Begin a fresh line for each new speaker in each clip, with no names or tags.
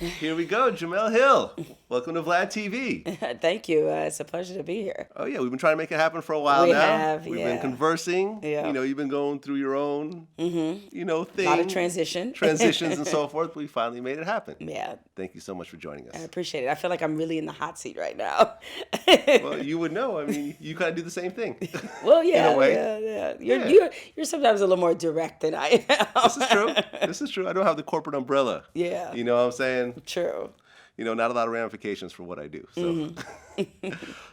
Here we go, Jemele Hill. Welcome to VladTV.
Thank you. It's a pleasure to be here.
Oh yeah, we've been trying to make it happen for a while
We
now.
have,
We've
yeah.
been conversing.
Yeah.
You've been going through your own, thing.
A lot of
transitions and so forth. We finally made it happen.
Yeah.
Thank you so much for joining
I
us.
appreciate it. I feel like I'm really in the hot seat right now.
Well, you would know. I mean, you kind of do the same thing.
Well, yeah,
in a way.
yeah. You're sometimes a little more direct than I am.
This is true. This is true. I don't have the corporate umbrella.
Yeah.
You know what I'm saying?
True.
Not a lot of ramifications for what I do. So,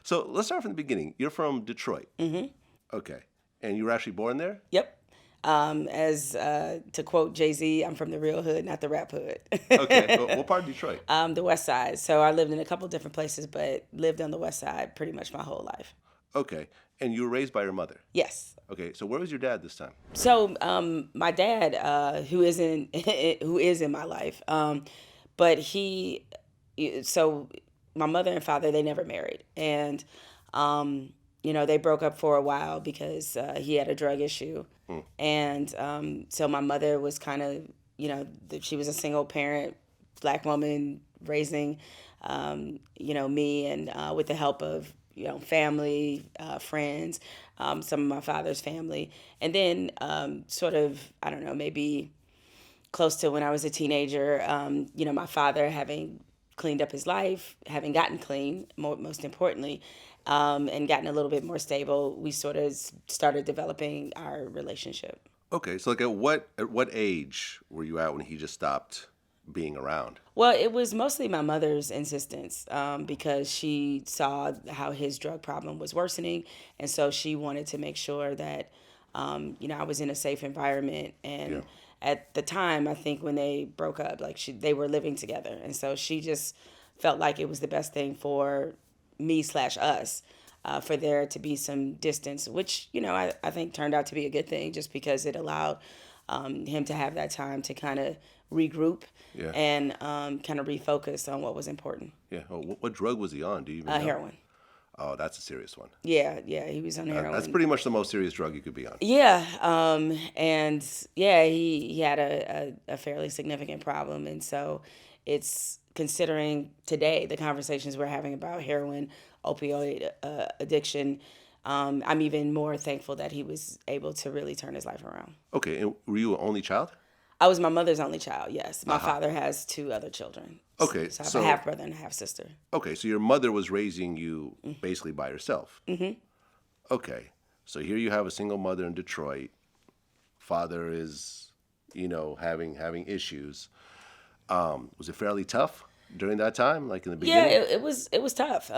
so let's start from the beginning. You're from Detroit. Mm-hmm. Okay. And you were actually born there?
Yep. To quote Jay-Z, I'm from the real hood, not the rap hood.
Okay. What part of Detroit?
The West Side. So I lived in a couple different places, but lived on the West Side pretty much my whole life.
Okay. And you were raised by your mother?
Yes.
Okay. So where was your dad this time?
So my dad, who is in my life, but so my mother and father, they never married. And, they broke up for a while because he had a drug issue. And so my mother was kind of, she was a single parent, Black woman raising, me and with the help of, family, friends, some of my father's family. And then sort of, I don't know, maybe close to when I was a teenager, my father having cleaned up his life, having gotten clean, most importantly, and gotten a little bit more stable, we sort of started developing our relationship.
Okay. So at what age were you at when he just stopped being around?
Well, it was mostly my mother's insistence because she saw how his drug problem was worsening. And so she wanted to make sure that, I was in a safe environment. And at the time, I think when they broke up, they were living together. And so she just felt like it was the best thing for me/us for there to be some distance, which, I think turned out to be a good thing just because it allowed him to have that time to kind of regroup and kind of refocus on what was important.
Yeah. What drug was he on? Do you even know?
Heroin.
Oh, that's a serious one.
Yeah, he was on heroin.
That's pretty much the most serious drug you could be on.
Yeah, he had a fairly significant problem, and so it's considering today the conversations we're having about heroin, opioid addiction. I'm even more thankful that he was able to really turn his life around.
Okay, and were you an only child?
I was my mother's only child, yes. My father has 2 other children.
Okay,
so I have a half brother and a half sister.
Okay, so your mother was raising you basically by herself. Mm-hmm. Okay, so here you have a single mother in Detroit. Father is, having issues. Was it fairly tough during that time, like in the beginning?
Yeah, it was tough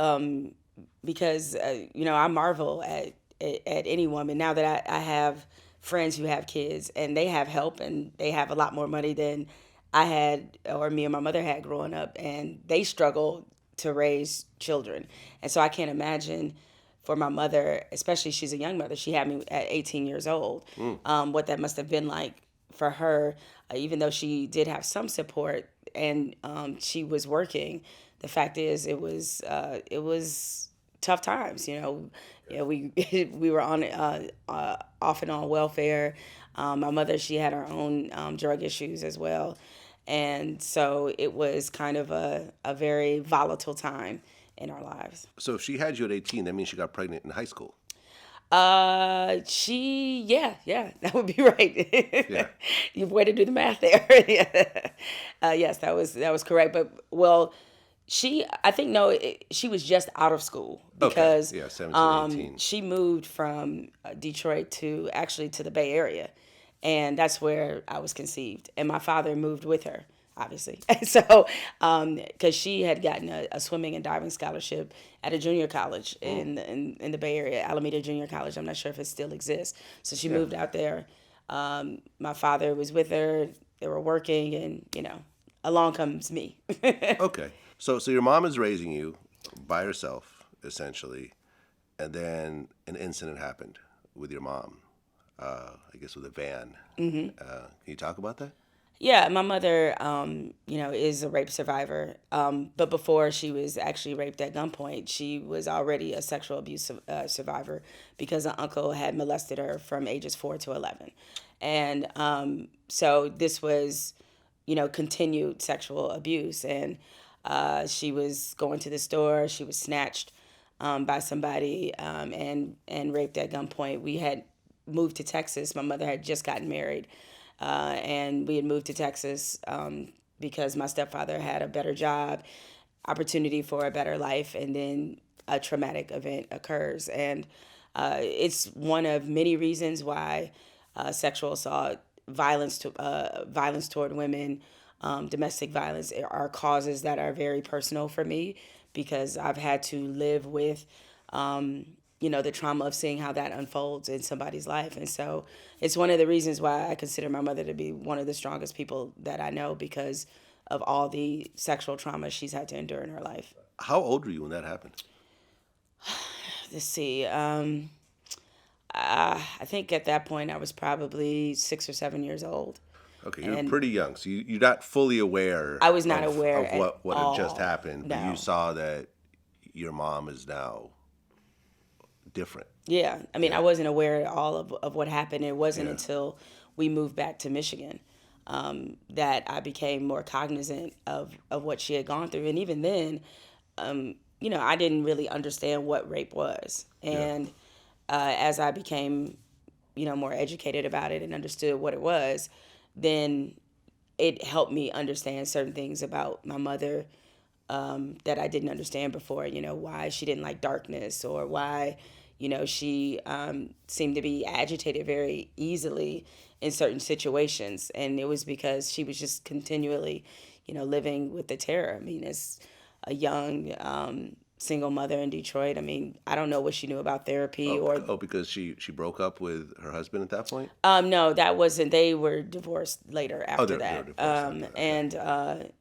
because I marvel at any woman now that I have friends who have kids and they have help and they have a lot more money than I had or me and my mother had growing up, and they struggle to raise children. And so I can't imagine for my mother, especially she's a young mother, she had me at 18 years old, what that must have been like for her, even though she did have some support and she was working. The fact is it was tough times, we were on off and on welfare. My mother, she had her own drug issues as well. And so it was kind of a very volatile time in our lives.
So if she had you at 18, that means she got pregnant in high school.
Yeah, that would be right. Yeah. You've way to do the math there. Yes, that was correct. But she was just out of school because
17, 18.
She moved from Detroit to the Bay Area, and that's where I was conceived. And my father moved with her, obviously. So, because she had gotten a swimming and diving scholarship at a junior college in the Bay Area, Alameda Junior College. I'm not sure if it still exists. So she moved out there. My father was with her. They were working, and along comes me.
Okay. So your mom is raising you by herself, essentially, and then an incident happened with your mom, I guess with a van. Mm-hmm. Can you talk about that?
Yeah, my mother, is a rape survivor. But before she was actually raped at gunpoint, she was already a sexual abuse survivor because an uncle had molested her from ages 4 to 11. And so this was, continued sexual abuse. And she was going to the store. She was snatched by somebody and raped at gunpoint. We had moved to Texas. My mother had just gotten married, and we had moved to Texas because my stepfather had a better job, opportunity for a better life, and then a traumatic event occurs. And it's one of many reasons why sexual assault, violence toward women, domestic violence are causes that are very personal for me because I've had to live with, the trauma of seeing how that unfolds in somebody's life. And so it's one of the reasons why I consider my mother to be one of the strongest people that I know because of all the sexual trauma she's had to endure in her life.
How old were you when that happened?
Let's see. I think at that point I was probably 6 or 7 years old.
Okay, you're pretty young, so you're not fully aware.
I was not aware
of what
at
had just
all.
happened, but
No.
you saw that your mom is now different.
Yeah, I mean, I wasn't aware at all of what happened. It wasn't
Yeah.
until we moved back to Michigan that I became more cognizant of what she had gone through. And even then, I didn't really understand what rape was.
Yeah.
And as I became, more educated about it and understood what it was, then it helped me understand certain things about my mother that I didn't understand before. Why she didn't like darkness, or why, she seemed to be agitated very easily in certain situations. And it was because she was just continually, living with the terror. I mean, as a young single mother in Detroit, I mean, I don't know what she knew about therapy or.
Because she broke up with her husband at that point?
No, that wasn't. They were divorced later after
they were
that.
divorced after that, okay.
And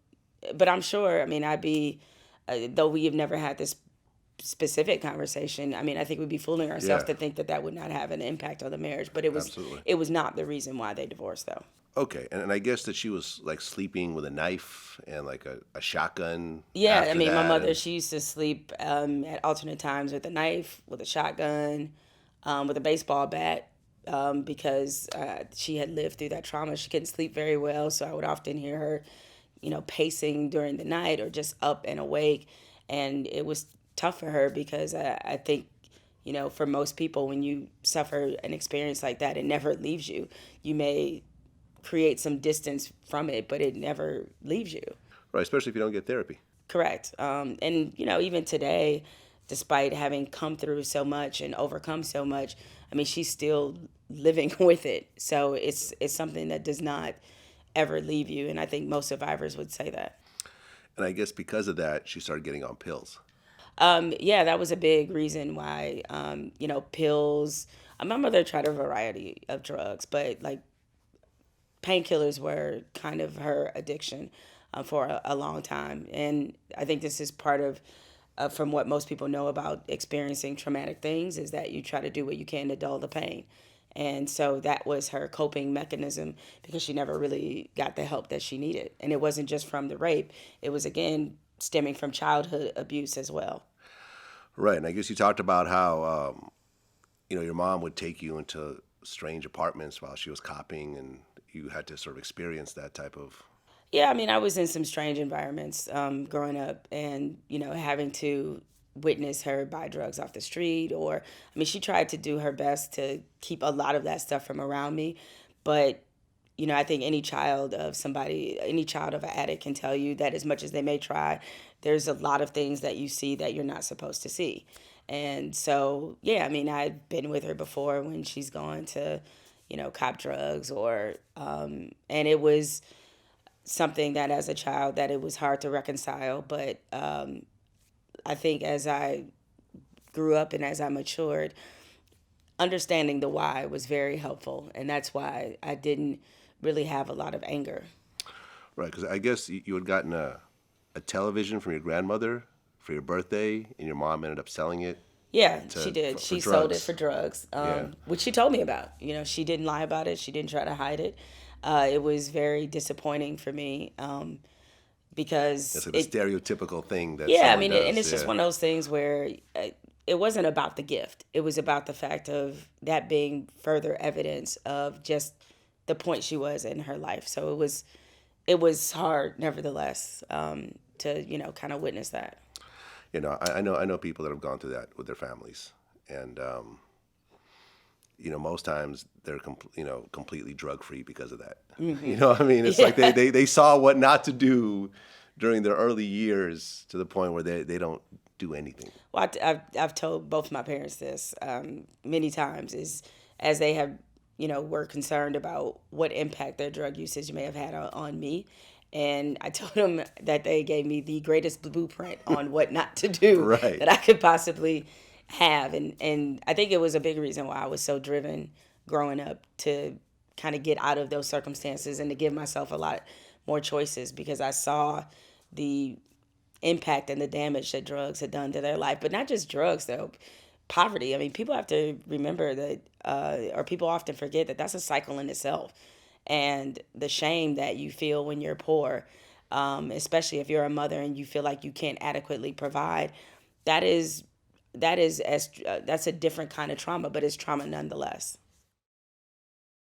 but I'm sure. I mean, though we have never had this specific conversation. I mean, I think we'd be fooling ourselves
Yeah.
to think that would not have an impact on the marriage. But it was.
Absolutely.
It was not the reason why they divorced, though.
Okay, and I guess that she was like sleeping with a knife and like a shotgun.
Yeah, I
after
mean, my
that,
mother,
and-
she used to sleep at alternate times with a knife, with a shotgun, with a baseball bat, because she had lived through that trauma. She couldn't sleep very well, so I would often hear her, pacing during the night or just up and awake. And it was tough for her because I think, for most people, when you suffer an experience like that, it never leaves you. You may create some distance from it, but it never leaves you.
Right, especially if you don't get therapy.
Correct. And, even today, despite having come through so much and overcome so much, I mean, she's still living with it. So it's something that does not ever leave you. And I think most survivors would say that.
And I guess because of that, she started getting on pills.
Yeah, that was a big reason why, pills. My mother tried a variety of drugs, but like painkillers were kind of her addiction for a long time. And I think this is part of, from what most people know about experiencing traumatic things, is that you try to do what you can to dull the pain. And so that was her coping mechanism because she never really got the help that she needed. And it wasn't just from the rape, it was, again, stemming from childhood abuse as well.
Right, and I guess you talked about how, your mom would take you into strange apartments while she was copying, and you had to sort of experience that type of.
Yeah, I mean, I was in some strange environments growing up and, having to witness her buy drugs off the street. Or, I mean, she tried to do her best to keep a lot of that stuff from around me. But, I think any child of an addict can tell you that as much as they may try, there's a lot of things that you see that you're not supposed to see. And so, yeah, I mean, I've been with her before when she's gone to, cop drugs and it was something that as a child that it was hard to reconcile. But I think as I grew up and as I matured, understanding the why was very helpful. And that's why I didn't really have a lot of anger.
Right, because I guess you had gotten a television from your grandmother for your birthday, and your mom ended up selling it.
Yeah, she did.
For
She
drugs.
sold it for drugs, which she told me about. She didn't lie about it. She didn't try to hide it. It was very disappointing for me because
It's like the stereotypical thing that.
yeah, I
someone
mean,
does,
and it's just
yeah.
one of those things where it wasn't about the gift. It was about the fact of that being further evidence of just the point she was in her life. So it was it was hard, nevertheless, to kind of witness that.
I know people that have gone through that with their families, and most times they're completely drug free because of that. I mean, it's like they saw what not to do during their early years to the point where they don't do anything.
Well, I've told both my parents this many times, is as they have, were concerned about what impact their drug usage may have had on me. And I told them that they gave me the greatest blueprint on what not to do
Right.
that I could possibly have. And I think it was a big reason why I was so driven growing up to kind of get out of those circumstances and to give myself a lot more choices, because I saw the impact and the damage that drugs had done to their life. But not just drugs, though. Poverty. I mean, people have to remember that, or people often forget that that's a cycle in itself. And the shame that you feel when you're poor, especially if you're a mother and you feel like you can't adequately provide, that's a different kind of trauma, but it's trauma nonetheless.